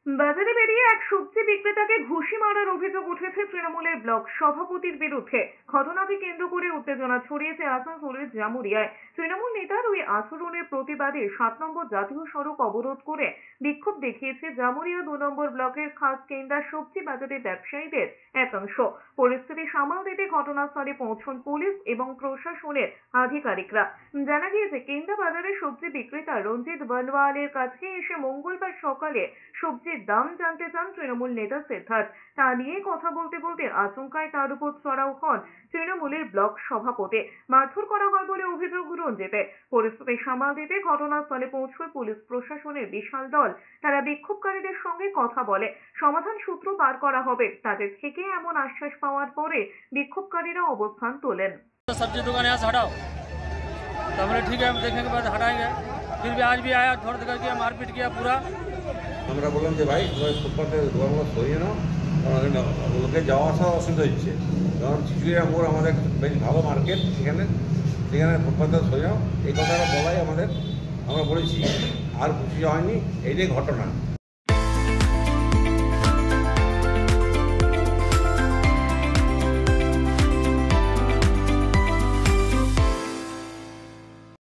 বাজারে বেরিয়ে এক সবজি বিক্রেতাকে ঘুষি মারার অভিযোগ উঠেছে তৃণমূলের ব্লক সভাপতির বিরুদ্ধে। ঘটনাকে কেন্দ্র করে উত্তেজনা ছড়িয়েছে আসানসোলের জামুরিয়ায়। তৃণমূল নেতার ওই আচরণের প্রতিবাদে 7 নম্বর জাতীয় সড়ক অবরোধ করে বিক্ষোভ দেখিয়েছে জামুরিয়া 2 নম্বর ব্লকের খাসকেন্দা সবজি বাজারে ব্যবসায়ীদের একাংশ। পরিস্থিতি সামাল দিতে ঘটনাস্থলে পৌঁছন পুলিশ এবং প্রশাসনের আধিকারিকরা। জানা গিয়েছে, কেন্দা বাজারে সবজি বিক্রেতা রঞ্জিত বনওয়ালের কাছে এসে মঙ্গলবার সকালে সবজির দাম জানতে চান তৃণমূল নেতা সিদ্ধার্থ। তা নিয়ে কথা বলতে বলতে আচমকায় তার উপর চড়াও হন তৃণমূলের ব্লক সভাপতি। মারধর করা হয় বলে অভিযোগ রঞ্জিতের। পরিস্থিতি সামাল দিতে ঘটনাস্থলে পৌঁছয় পুলিশ প্রশাসনের বিশাল দল। তারা বিক্ষোভকারীদের সঙ্গে কথা বলে সমাধান সূত্র পার করা হবে। তাদের থেকে এমন আশ্বাস পাওয়ার পরে বিক্ষোভকারীরা অবস্থান তোলেন। सब्जी दुकान यहाँ से हटाओ, तो हमने ठीक है, हम देखेंगे बाद हटाएंगे। फिर भी आज भी आया, थोड़ा देर किया, मारपीट किया पूरा। আমরা বললাম যে ভাই ফুটপাতে দোকানগুলো সরিয়ে নাও, কারণ লোকে যাওয়া আসা অসুবিধা হচ্ছে। কারণ চিচুড়িয়া মোড় আমাদের বেশ ভালো মার্কেট, সেখানে ফুটপাতে সরিয়ে নাও, এই কথাটা বলাই আমরা বলেছি। আর খুশি হয়নি, এইটাই ঘটনা।